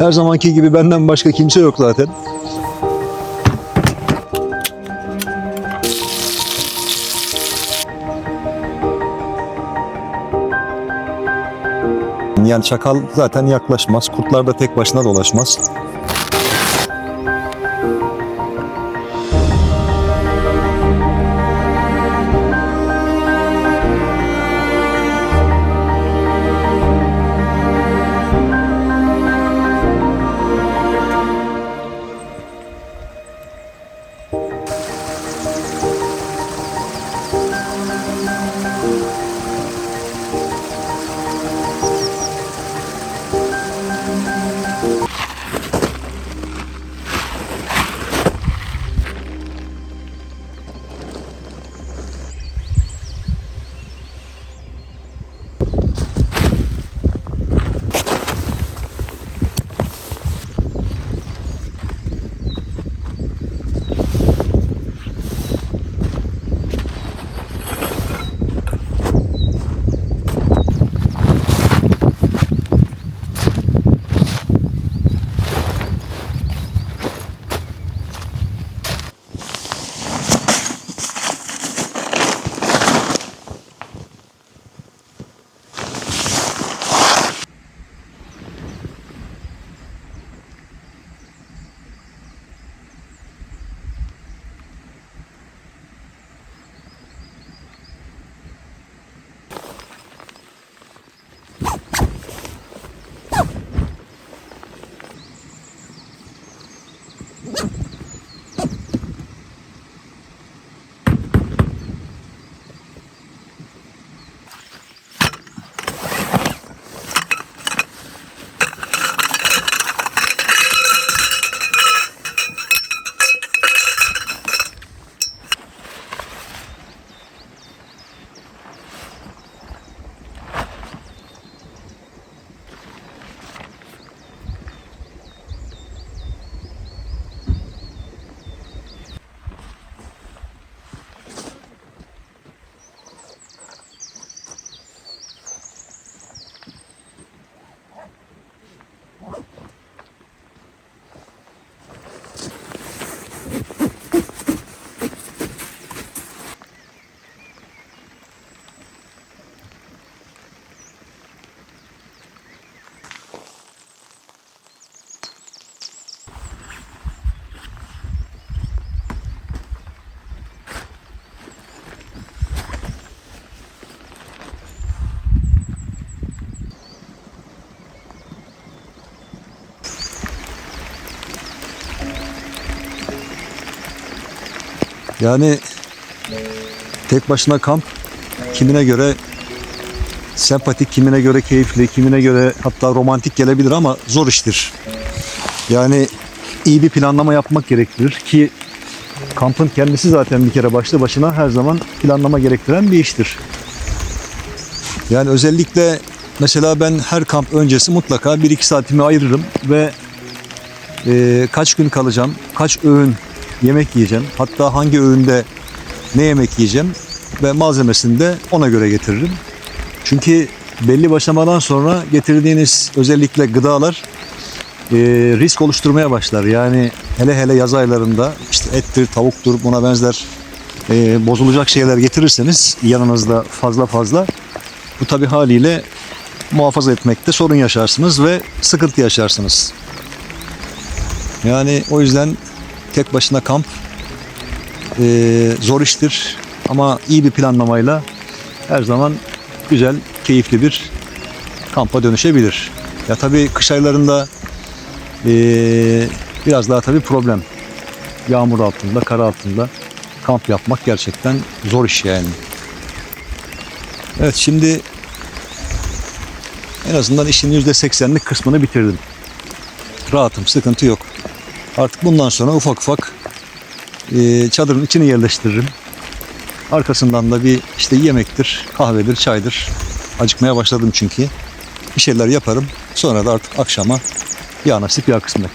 Her zamanki gibi benden başka kimse yok zaten. Yani çakal zaten yaklaşmaz. Kurtlar da tek başına dolaşmaz. Yani tek başına kamp kimine göre sempatik, kimine göre keyifli, kimine göre hatta romantik gelebilir ama zor iştir. Yani iyi bir planlama yapmak gerektirir ki kampın kendisi zaten bir kere başlı başına her zaman planlama gerektiren bir iştir. Yani özellikle mesela ben her kamp öncesi mutlaka 1-2 saatimi ayırırım ve kaç gün kalacağım, kaç öğün yemek yiyeceğim, hatta hangi öğünde ne yemek yiyeceğim ve malzemesini de ona göre getiririm. Çünkü belli başlamadan sonra getirdiğiniz özellikle gıdalar risk oluşturmaya başlar. Yani hele yaz aylarında işte ettir, tavuktur, buna benzer bozulacak şeyler getirirseniz yanınızda fazla bu tabii haliyle muhafaza etmekte sorun yaşarsınız ve sıkıntı yaşarsınız. Yani o yüzden tek başına kamp zor iştir ama iyi bir planlamayla her zaman güzel, keyifli bir kampa dönüşebilir. Ya tabii kış aylarında biraz daha tabii problem. Yağmur altında, kar altında kamp yapmak gerçekten zor iş yani. Evet, şimdi en azından işin %80'lik kısmını bitirdim. Rahatım, sıkıntı yok. Artık bundan sonra ufak ufak çadırın içini yerleştiririm. Arkasından da bir işte yemektir, kahvedir, çaydır. Acıkmaya başladım çünkü. Bir şeyler yaparım. Sonra da artık akşama ya nasip ya kısmet.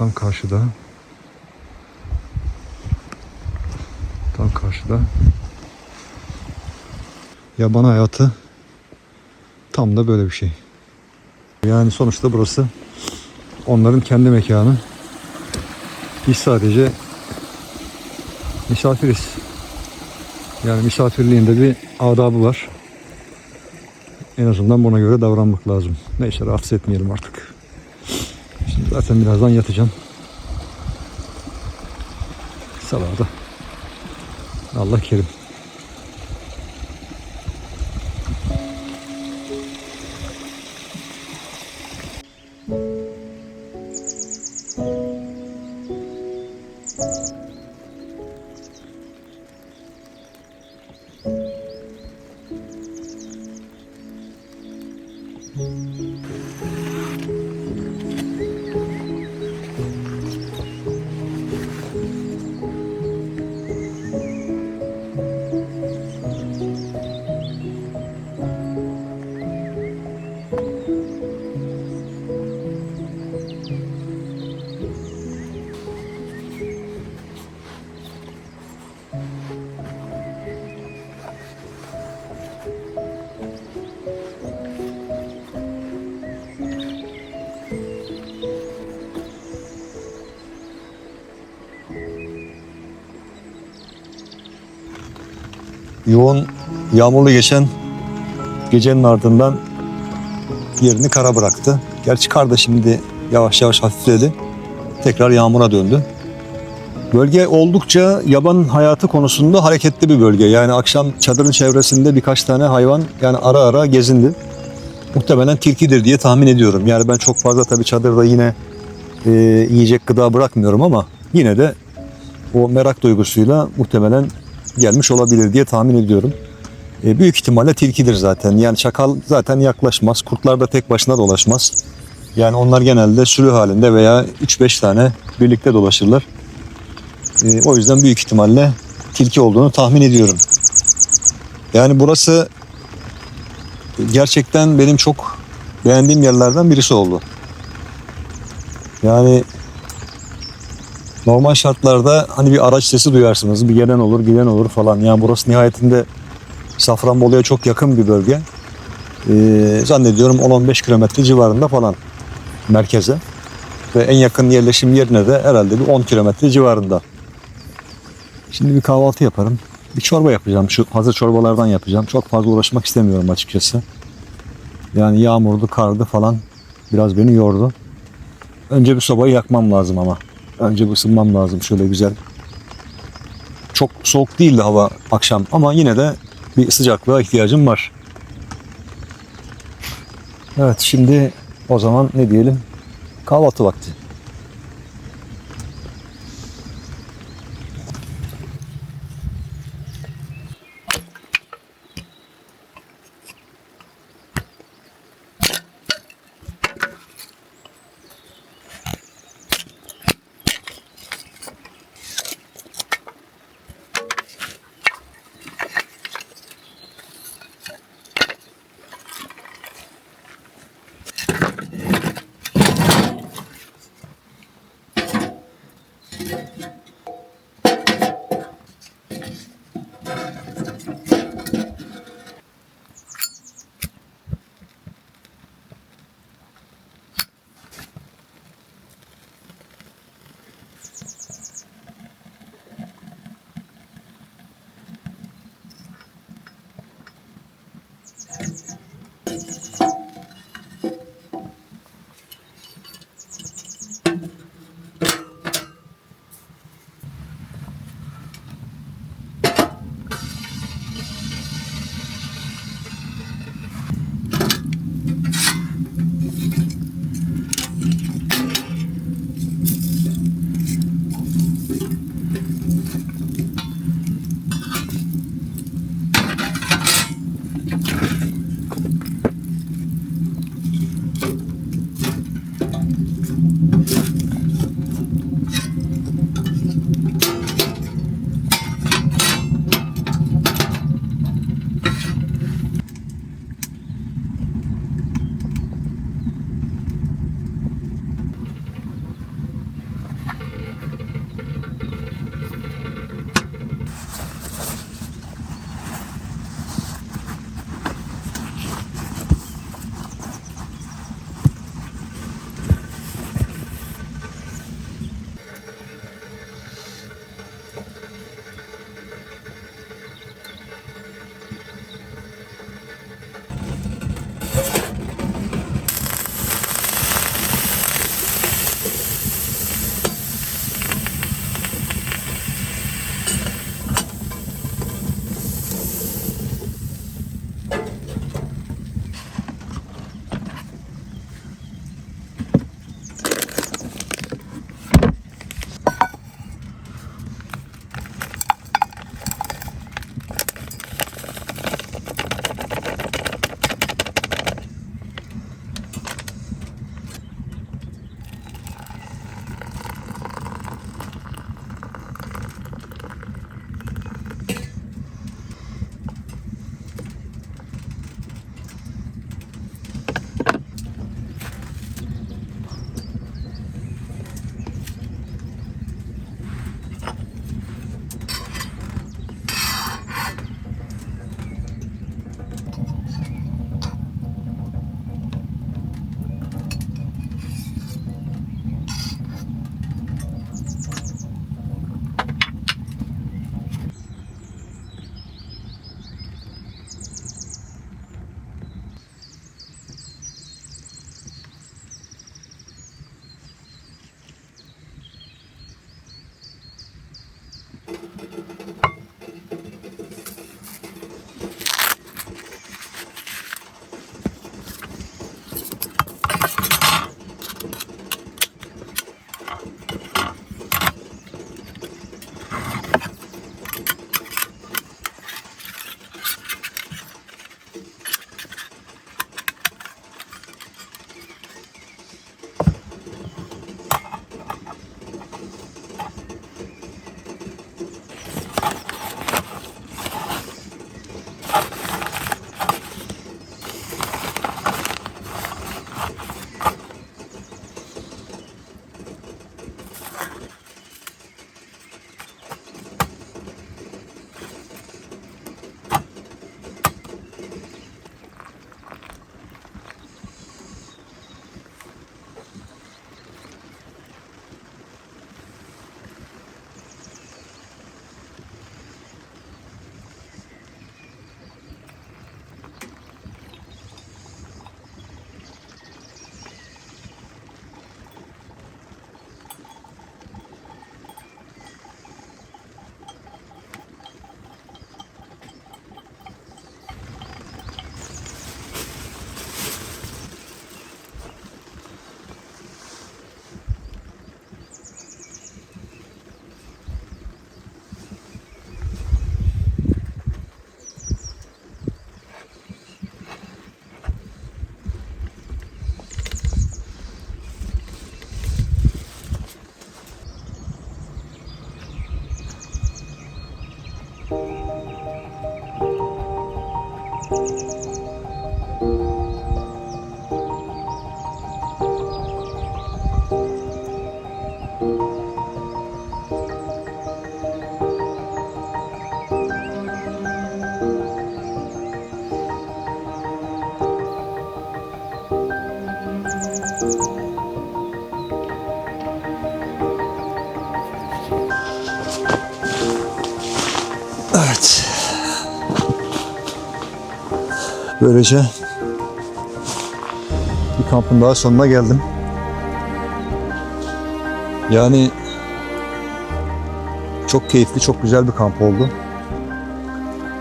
tam karşıda. Tam karşıda. Yaban hayatı tam da böyle bir şey. Yani sonuçta burası onların kendi mekanı. Biz sadece misafiriz. Yani misafirliğinde bir adabı var. En azından buna göre davranmak lazım. Neyse, rahatsız etmeyelim artık. Şimdi zaten birazdan yatacağım. Sabahda Allah kerim. Yoğun yağmurlu geçen gecenin ardından yerini kara bıraktı. Gerçi kar da şimdi yavaş yavaş hafifledi. Tekrar yağmura döndü. Bölge oldukça yaban hayatı konusunda hareketli bir bölge. Yani akşam çadırın çevresinde birkaç tane hayvan yani ara ara gezindi. Muhtemelen tilkidir diye tahmin ediyorum. Yani ben çok fazla tabii çadırda yine yiyecek gıda bırakmıyorum ama yine de o merak duygusuyla muhtemelen gelmiş olabilir diye tahmin ediyorum. Büyük ihtimalle tilkidir zaten. Yani çakal zaten yaklaşmaz. Kurtlar da tek başına dolaşmaz. Yani onlar genelde sürü halinde veya 3-5 tane birlikte dolaşırlar. O yüzden büyük ihtimalle tilki olduğunu tahmin ediyorum. Yani burası gerçekten benim çok beğendiğim yerlerden birisi oldu. Yani normal şartlarda hani bir araç sesi duyarsınız. Bir gelen olur, giden olur falan. Yani burası nihayetinde Safranbolu'ya çok yakın bir bölge. Zannediyorum 10-15 kilometre civarında falan merkeze. Ve en yakın yerleşim yerine de herhalde bir 10 kilometre civarında. Şimdi bir kahvaltı yaparım. Bir çorba yapacağım. Şu hazır çorbalardan yapacağım. Çok fazla uğraşmak istemiyorum açıkçası. Yani yağmurdu, kardı falan biraz beni yordu. Önce bir sobayı yakmam lazım ama. Önce bir ısınmam lazım şöyle güzel. Çok soğuk değildi hava akşam ama yine de bir sıcaklığa ihtiyacım var. Evet, şimdi o zaman ne diyelim? Kahvaltı vakti. Evet. Böylece bir kampın daha sonuna geldim. Yani çok keyifli, çok güzel bir kamp oldu.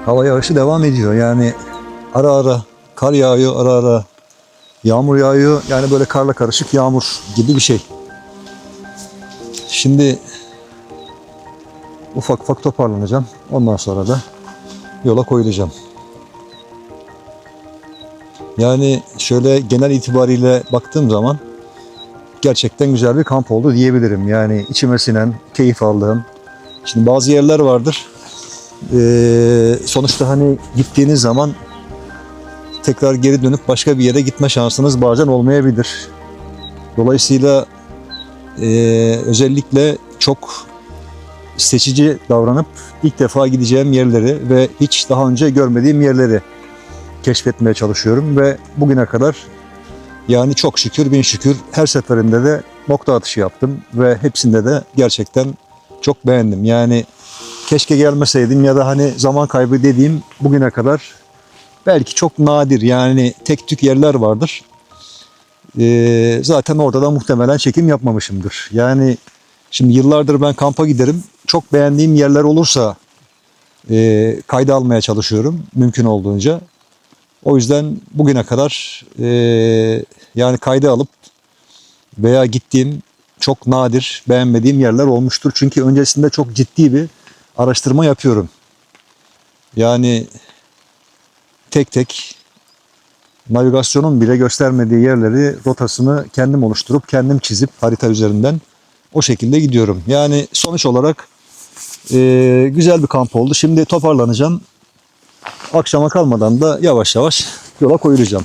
Hava yağışı devam ediyor. Yani ara ara kar yağıyor, ara ara yağmur yağıyor. Yani böyle karla karışık yağmur gibi bir şey. Şimdi ufak ufak toparlanacağım. Ondan sonra da yola koyulacağım. Yani şöyle genel itibariyle baktığım zaman gerçekten güzel bir kamp oldu diyebilirim. Yani içime sinen, keyif aldığım. Şimdi bazı yerler vardır. Sonuçta hani gittiğiniz zaman tekrar geri dönüp başka bir yere gitme şansınız bazen olmayabilir. Dolayısıyla özellikle çok seçici davranıp ilk defa gideceğim yerleri ve hiç daha önce görmediğim yerleri keşfetmeye çalışıyorum ve bugüne kadar yani çok şükür bin şükür her seferinde de nokta atışı yaptım ve hepsinde de gerçekten çok beğendim. Yani keşke gelmeseydim ya da hani zaman kaybı dediğim bugüne kadar belki çok nadir yani tek tük yerler vardır. Zaten orada da muhtemelen çekim yapmamışımdır. Yani şimdi yıllardır ben kampa giderim. Çok beğendiğim yerler olursa kayda almaya çalışıyorum mümkün olduğunca. O yüzden bugüne kadar yani kayda alıp veya gittiğim çok nadir beğenmediğim yerler olmuştur. Çünkü öncesinde çok ciddi bir araştırma yapıyorum. Yani tek tek navigasyonun bile göstermediği yerleri rotasını kendim oluşturup kendim çizip harita üzerinden o şekilde gidiyorum. Yani sonuç olarak güzel bir kamp oldu. Şimdi toparlanacağım. Akşama kalmadan da yavaş yavaş yola koyulacağım.